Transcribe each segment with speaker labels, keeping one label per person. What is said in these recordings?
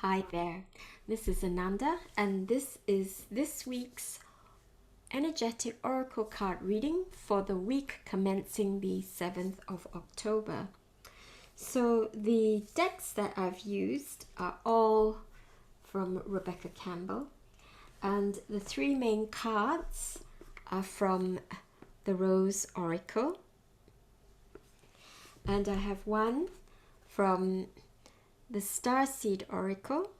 Speaker 1: Hi there, this is Ananda, and this is this week's energetic oracle card reading for the week commencing the 7th of October. So the decks that I've used are all from Rebecca Campbell, and the three main cards are from the Rose Oracle, and I have one from the Starseed Oracle,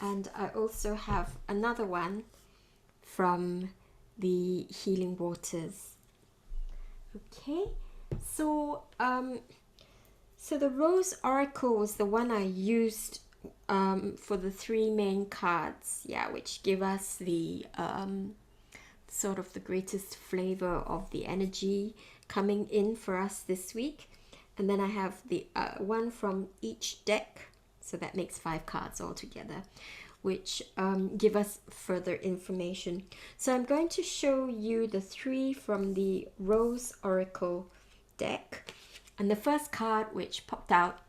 Speaker 1: and I also have another one from the Healing Waters. Okay, so the Rose Oracle was the one I used for the three main cards, which give us the sort of the greatest flavor of the energy coming in for us this week. And then I have the one from each deck, so that makes 5 cards altogether, which give us further information. So I'm going to show you the 3 from the Rose Oracle deck. And the first card which popped out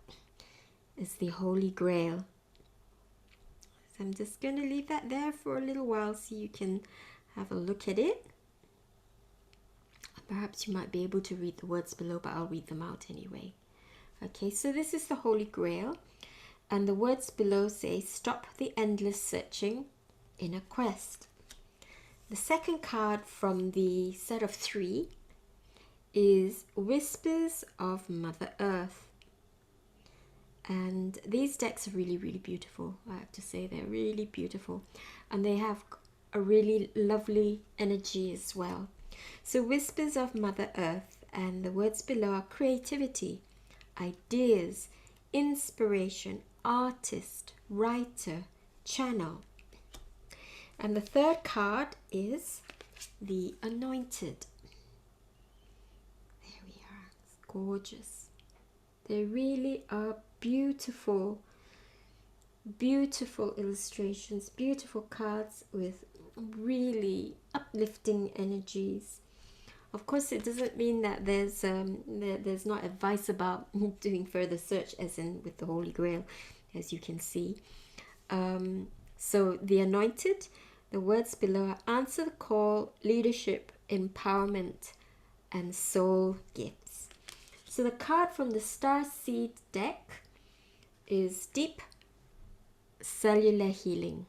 Speaker 1: is the Holy Grail. So I'm just going to leave that there for a little while so you can have a look at it. Perhaps you might be able to read the words below, but I'll read them out anyway. Okay, so this is the Holy Grail, and the words below say, "Stop the endless searching in a quest." The second card from the set of 3 is Whispers of Mother Earth. And these decks are really, really beautiful. I have to say, they're really beautiful. And they have a really lovely energy as well. So Whispers of Mother Earth, and the words below are creativity, ideas, inspiration, artist, writer, channel. And the third card is the Anointed. There we are. It's gorgeous. They really are beautiful, beautiful illustrations, beautiful cards with really uplifting energies. Of course, it doesn't mean that there's not advice about doing further search, as in with the Holy Grail, as you can see. So the Anointed, the words below are answer the call, leadership, empowerment, and soul gifts. So the card from the Starseed deck is Deep Cellular Healing.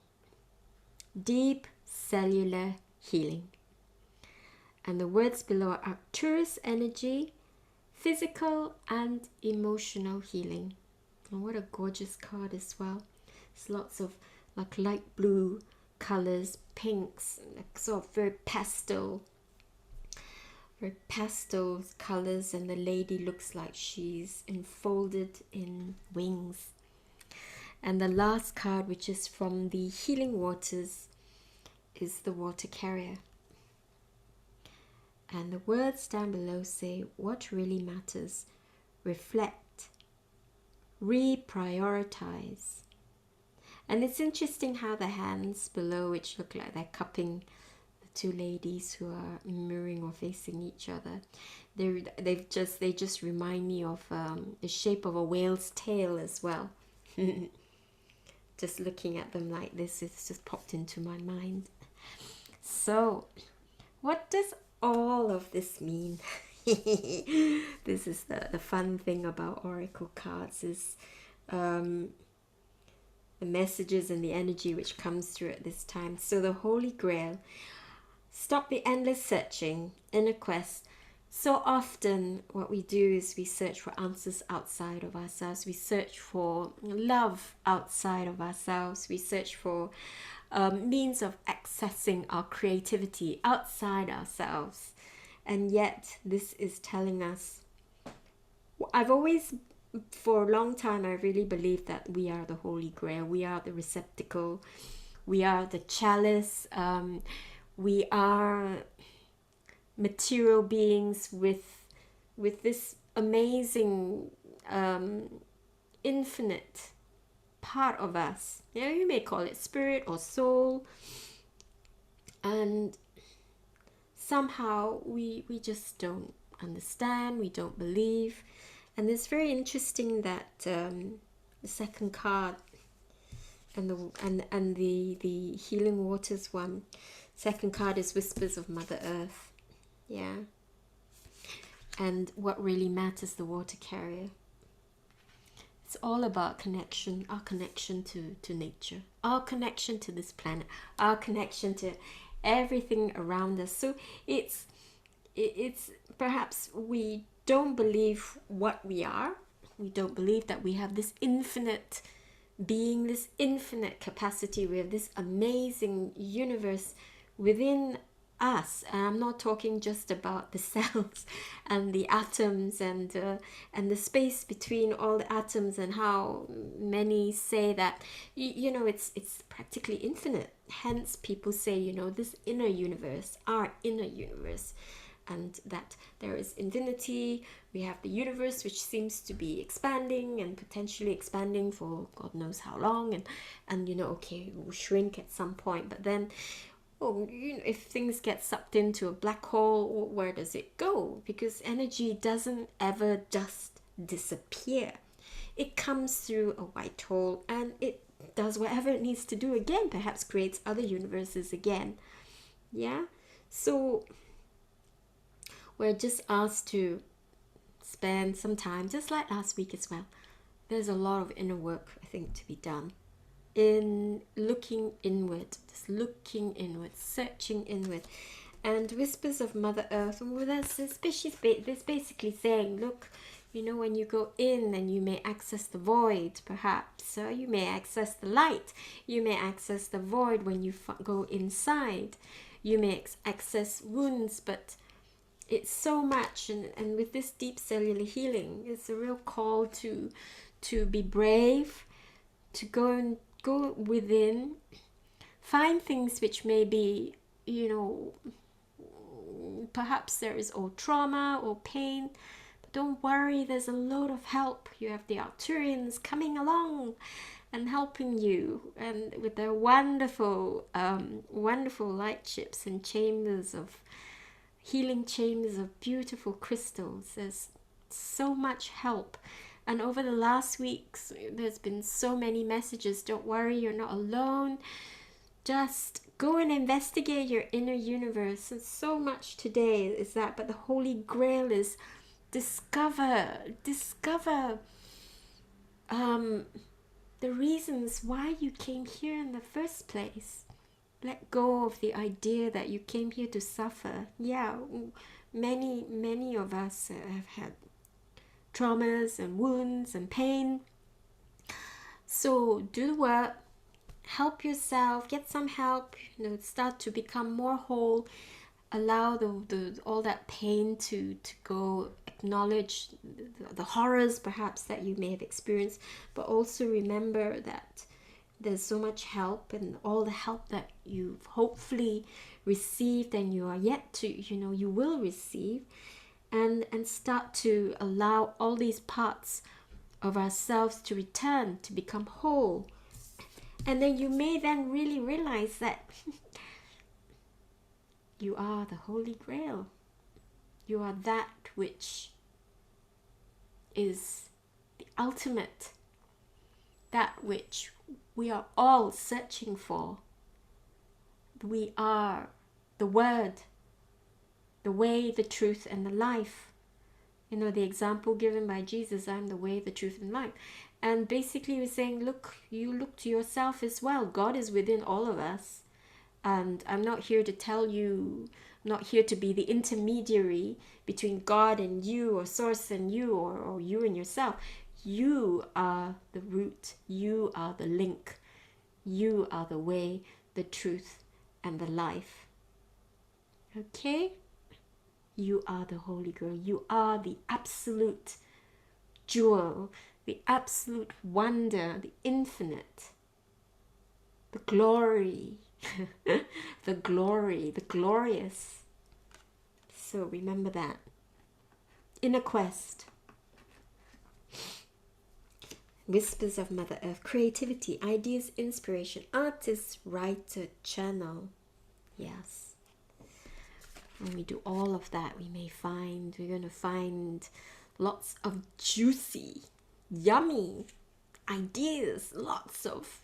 Speaker 1: Deep Cellular Healing. And the words below are Arcturus energy, physical and emotional healing. And what a gorgeous card as well. It's lots of like light blue colors, pinks, like sort of very pastel colors, and the lady looks like she's enfolded in wings. And the last card, which is from the Healing Waters, is the Water Carrier. And the words down below say, what really matters, reflect, reprioritize. And it's interesting how the hands below, which look like they're cupping the two ladies who are mirroring or facing each other, they just remind me of the shape of a whale's tail as well. Just looking at them like this, it's just popped into my mind. So, what does all of this mean? This is the fun thing about oracle cards, is the messages and the energy which comes through at this time. So the Holy Grail, stop the endless searching in a quest. So often what we do is we search for answers outside of ourselves. We search for love outside of ourselves. We search for means of accessing our creativity outside ourselves. And yet this is telling us, I've always, for a long time, I really believed that we are the Holy Grail. We are the receptacle. We are the chalice. We are material beings with this amazing infinite part of us. You may call it spirit or soul. And somehow we just don't understand, we don't believe. And it's very interesting that the second card the healing waters one. Second card is whispers of Mother Earth. Yeah. And what really matters, the water carrier. It's all about connection, our connection to nature, our connection to this planet, our connection to everything around us. So it's perhaps we don't believe what we are. We don't believe that we have this infinite being, this infinite capacity. We have this amazing universe within us. And I'm not talking just about the cells and the atoms and the space between all the atoms, and how many say that it's practically infinite. Hence people say this inner universe, our inner universe, and that there is infinity. We have the universe, which seems to be expanding and potentially expanding for God knows how long, and okay, it will shrink at some point, but then if things get sucked into a black hole, where does it go? Because energy doesn't ever just disappear. It comes through a white hole and it does whatever it needs to do again, perhaps creates other universes again. Yeah? So we're just asked to spend some time, just like last week as well. There's a lot of inner work, I think, to be done. In looking inward, just looking inward, searching inward. And whispers of Mother Earth, well, that's basically saying, look, when you go in, then you may access the void, perhaps. You may access the light. You may access the void when you go inside. You may access wounds, but it's so much. And with this deep cellular healing, it's a real call to be brave, to go within, find things which may be, perhaps there is old trauma or pain, but don't worry, there's a load of help. You have the Arcturians coming along and helping you, and with their wonderful light chips and chambers of healing, chambers of beautiful crystals. There's so much help. And over the last weeks, there's been so many messages. Don't worry, you're not alone. Just go and investigate your inner universe. And so much today is that. But the Holy Grail is discover the reasons why you came here in the first place. Let go of the idea that you came here to suffer. Yeah, many of us have had traumas and wounds and pain. So do the work, help yourself, get some help, start to become more whole, allow the all that pain to go, acknowledge the horrors perhaps that you may have experienced, but also remember that there's so much help, and all the help that you've hopefully received and you are yet to, you will receive. And start to allow all these parts of ourselves to return, to become whole. And then you may then really realize that you are the Holy Grail. You are that which is the ultimate, that which we are all searching for. We are the Word, the way, the truth, and the life. The example given by Jesus, I'm the way, the truth, and life. And basically he was saying, look, you look to yourself as well. God is within all of us. And I'm not here to tell you, I'm not here to be the intermediary between God and you, or Source and you, or you and yourself. You are the root. You are the link. You are the way, the truth, and the life. Okay? You are the Holy Grail. You are the absolute jewel, the absolute wonder, the infinite, the glory, the glory, the glorious. So remember that. Inner quest. Whispers of Mother Earth. Creativity, ideas, inspiration, artist, writer, channel. Yes. When we do all of that, we're going to find lots of juicy, yummy ideas, lots of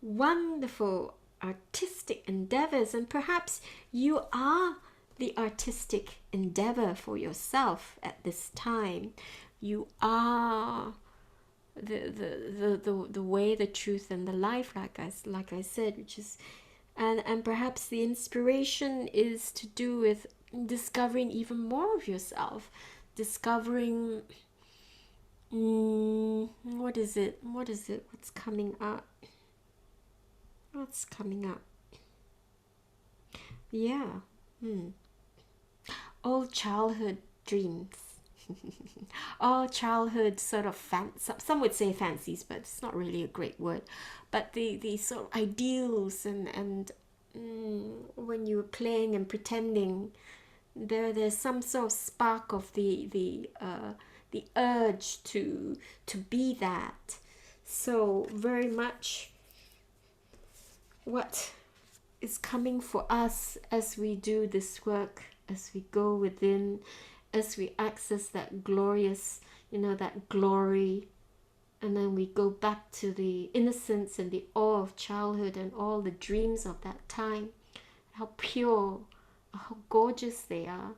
Speaker 1: wonderful artistic endeavors, and perhaps you are the artistic endeavor for yourself at this time. You are the way, the truth, and the life, like I said, which is, and perhaps the inspiration is to do with discovering even more of yourself, discovering what is it, what's coming up, yeah. Old childhood dreams. All childhood sort of some would say fancies, but it's not really a great word, but the sort of ideals, and when you were playing and pretending, there's some sort of spark of the urge to be that. So very much what is coming for us as we do this work, as we go within, as we access that glorious, that glory, and then we go back to the innocence and the awe of childhood and all the dreams of that time, how pure, how gorgeous they are,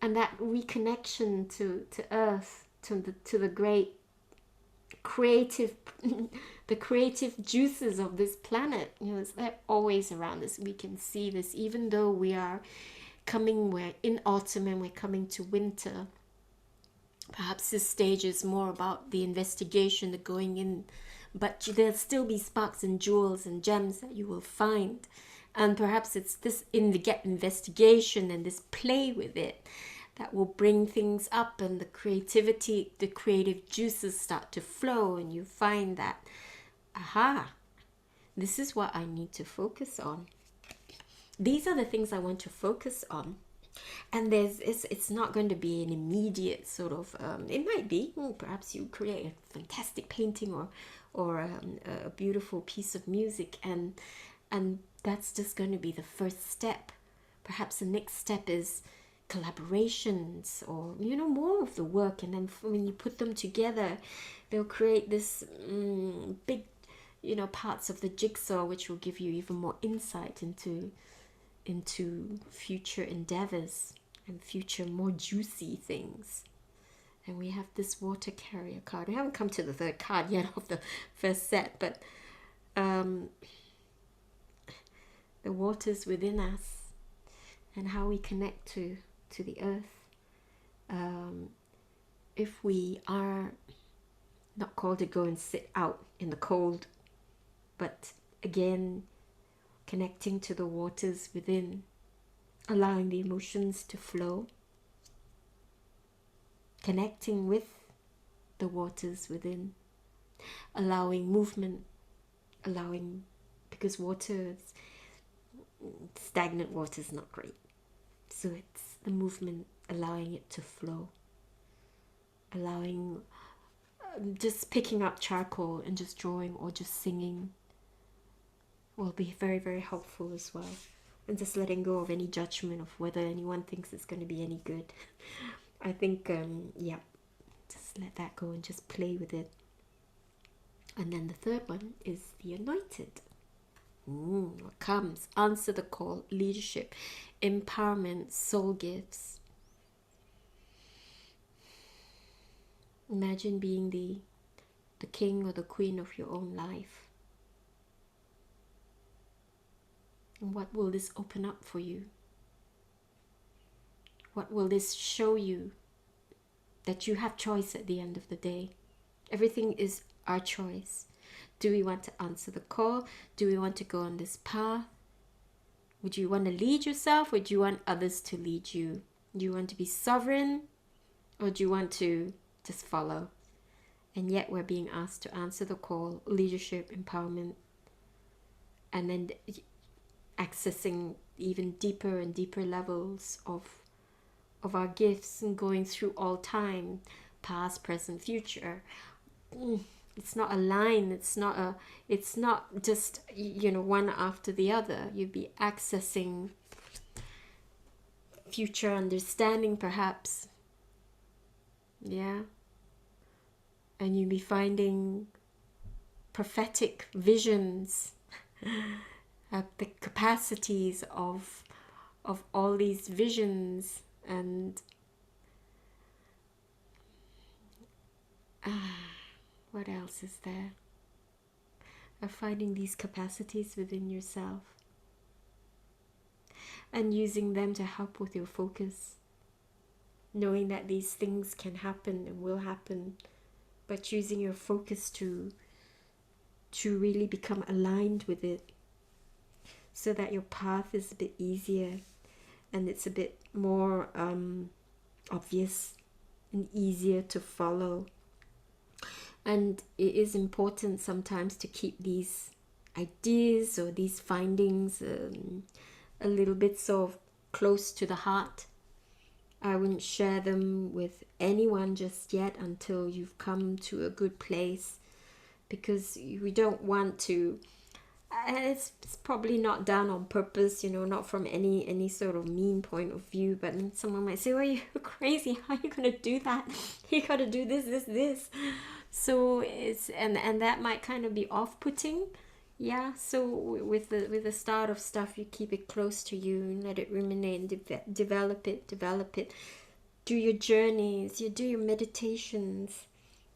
Speaker 1: and that reconnection to earth, to the great creative the creative juices of this planet. They're always around us. We can see this, even though we're in autumn and we're coming to winter. Perhaps this stage is more about the investigation, the going in, but there'll still be sparks and jewels and gems that you will find. And perhaps it's this investigation and this play with it that will bring things up, and the creative juices start to flow, and you find that, aha, this is what I need to focus on. These are the things I want to focus on. And it's not going to be an immediate sort of, it might be, perhaps you create a fantastic painting or a beautiful piece of music, and that's just going to be the first step. Perhaps the next step is collaborations, or more of the work, and then when you put them together, they'll create this big parts of the jigsaw, which will give you even more insight into future endeavors and future more juicy things. And we have this water carrier card. We haven't come to the third card yet of the first set, but the waters within us and how we connect to the earth. If we are not called to go and sit out in the cold, but again, connecting to the waters within, allowing the emotions to flow, connecting with the waters within, allowing movement, because stagnant water is not great. So it's the movement, allowing it to flow, allowing just picking up charcoal and just drawing or just singing will be very, very helpful as well. And just letting go of any judgment of whether anyone thinks it's going to be any good. I think, just let that go and just play with it. And then the third one is the anointed. What comes? Answer the call, leadership, empowerment, soul gifts. Imagine being the king or the queen of your own life. And what will this open up for you? What will this show you? That you have choice at the end of the day. Everything is our choice. Do we want to answer the call? Do we want to go on this path? Would you want to lead yourself, or do you want others to lead you? Do you want to be sovereign, or do you want to just follow? And yet we're being asked to answer the call, leadership, empowerment, and then accessing even deeper and deeper levels of our gifts, and going through all time, past, present, future. It's not a line, it's not just one after the other. You'd be accessing future understanding, perhaps, and you'd be finding prophetic visions, the capacities of all these visions, and what else is there? Of finding these capacities within yourself and using them to help with your focus, knowing that these things can happen and will happen, but using your focus to really become aligned with it, so that your path is a bit easier and it's a bit more obvious and easier to follow. And it is important sometimes to keep these ideas or these findings a little bit sort of close to the heart. I wouldn't share them with anyone just yet until you've come to a good place, because we don't want to, and it's probably not done on purpose, not from any sort of mean point of view, but then someone might say, well, you're crazy, how are you going to do that? You got to do this. So it's, and that might kind of be off-putting. Yeah, so with the start of stuff, you keep it close to you and let it ruminate and develop it. Do your journeys, you do your meditations.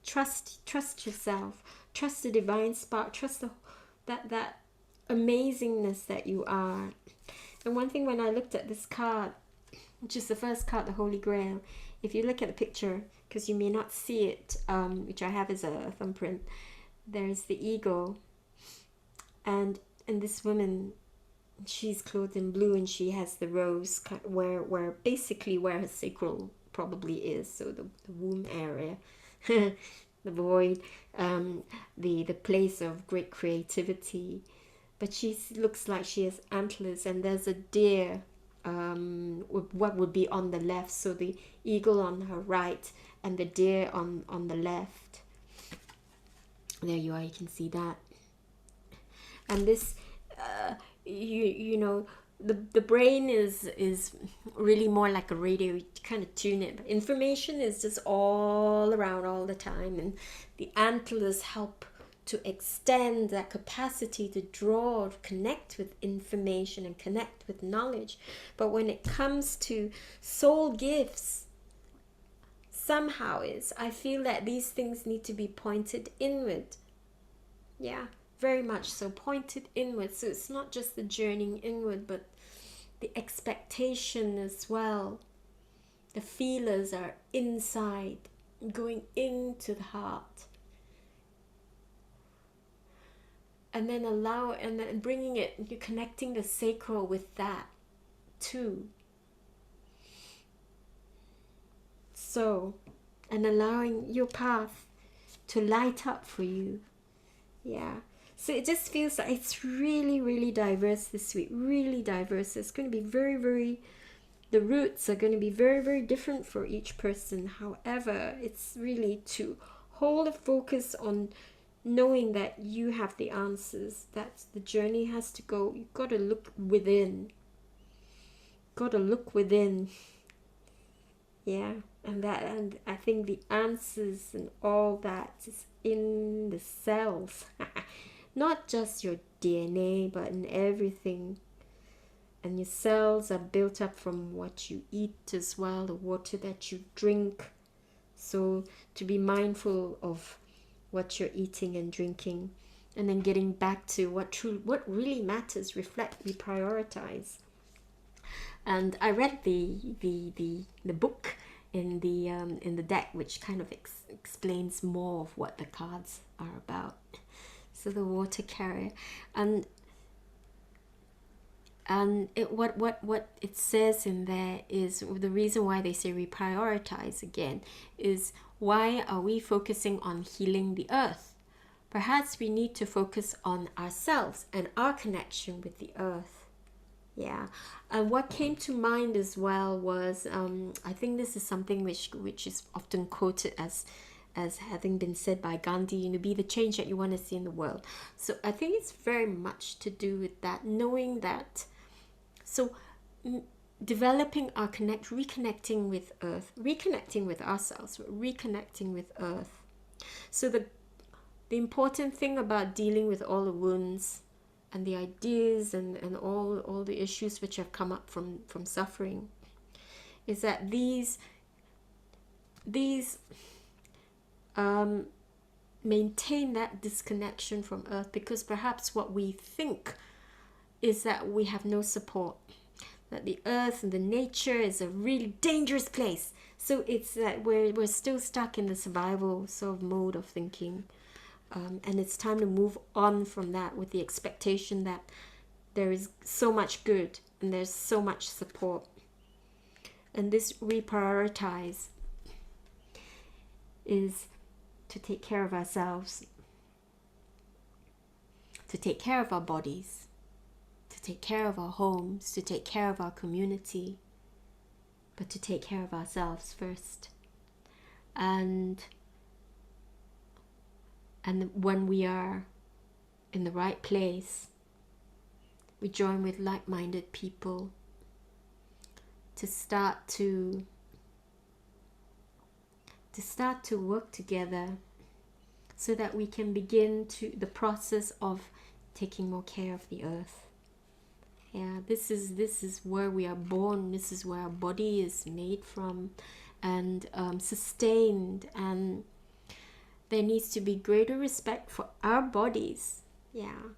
Speaker 1: Trust yourself. Trust the divine spark. Trust that amazingness that you are. And one thing, when I looked at this card, which is the first card, the Holy Grail, if you look at the picture, because you may not see it, which I have as a thumbprint, there's the eagle. And this woman, she's clothed in blue, and she has the rose where basically where her sacral probably is, so the womb area, the void, the place of great creativity. But she looks like she has antlers, and there's a deer, what would be on the left, so the eagle on her right and the deer on the left. There you are, you can see that. And this, the brain is really more like a radio. You kind of tune it, but information is just all around all the time, and the antlers help to extend that capacity to draw, to connect with information and connect with knowledge. But when it comes to soul gifts, somehow I feel that these things need to be pointed inward. Yeah, very much so, pointed inward. So it's not just the journeying inward, but the expectation as well. The feelers are inside, going into the heart. And then and then bringing it, you're connecting the sacral with that too. So, and allowing your path to light up for you. Yeah. So it just feels like it's really, really diverse this week. Really diverse. It's going to be very, very, the roots are going to be very, very different for each person. However, it's really to hold a focus on knowing that you have the answers, that the journey has to go. You've got to look within. Yeah, and I think the answers and all that is in the cells. Not just your DNA, but in everything. And your cells are built up from what you eat as well, the water that you drink. So to be mindful of what you're eating and drinking, and then getting back to what really matters, reflect, we prioritize. And I read the book in the deck, which kind of explains more of what the cards are about. So the water carrier, and what it says in there is the reason why they say we prioritize again is, why are we focusing on healing the earth? Perhaps we need to focus on ourselves and our connection with the earth. Yeah. And what came to mind as well was, I think this is something which is often quoted as having been said by Gandhi, be the change that you want to see in the world. So I think it's very much to do with that, knowing that. So developing our reconnecting with earth, reconnecting with ourselves, reconnecting with earth. So the important thing about dealing with all the wounds and the ideas and all the issues which have come up from suffering is that these maintain that disconnection from earth, because perhaps what we think is that we have no support, that the earth and the nature is a really dangerous place. So it's that we're still stuck in the survival sort of mode of thinking, and it's time to move on from that with the expectation that there is so much good and there's so much support. And this reprioritize is to take care of ourselves, to take care of our bodies, to take care of our homes, to take care of our community, but to take care of ourselves first. And when we are in the right place, we join with like-minded people to start to work together, so that we can begin to the process of taking more care of the earth. Yeah, this is where we are born. This is where our body is made from and sustained, and there needs to be greater respect for our bodies. Yeah,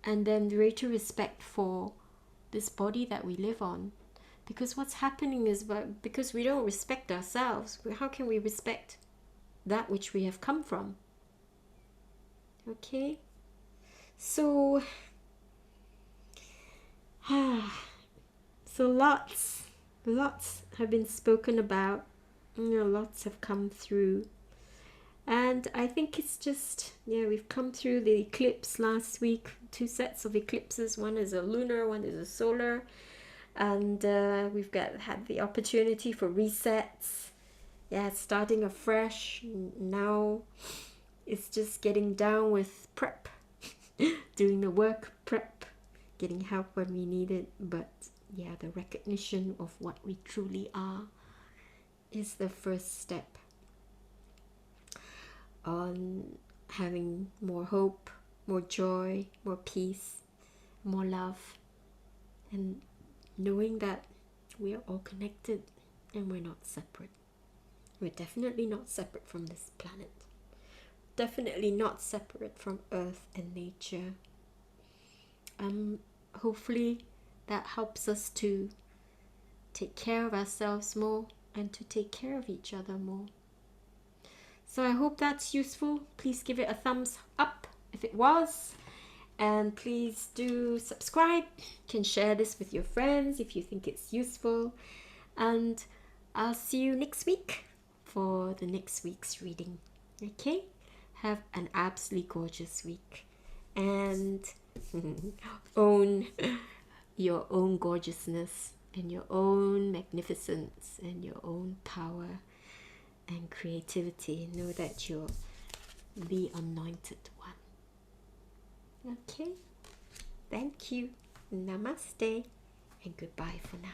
Speaker 1: and then greater respect for this body that we live on. Because what's happening is, because we don't respect ourselves, how can we respect that which we have come from? Okay? So lots have been spoken about. Lots have come through. And I think it's just, we've come through the eclipse last week. 2 sets of eclipses. One is a lunar, one is a solar. And we've had the opportunity for resets. Starting afresh. Now it's just getting down with prep. Doing the work, prep. Getting help when we need it. But the recognition of what we truly are is the first step on having more hope, more joy, more peace, more love, and knowing that we are all connected and we're not separate. We're definitely not separate from this planet. Definitely not separate from earth and nature. Hopefully that helps us to take care of ourselves more and to take care of each other more. So I hope that's useful. Please give it a thumbs up if it was. And please do subscribe. You can share this with your friends if you think it's useful. And I'll see you next week for the next week's reading. Okay? Have an absolutely gorgeous week. And own your own gorgeousness and your own magnificence and your own power and creativity. Know that you're the anointed one. Okay? Thank you. Namaste and goodbye for now.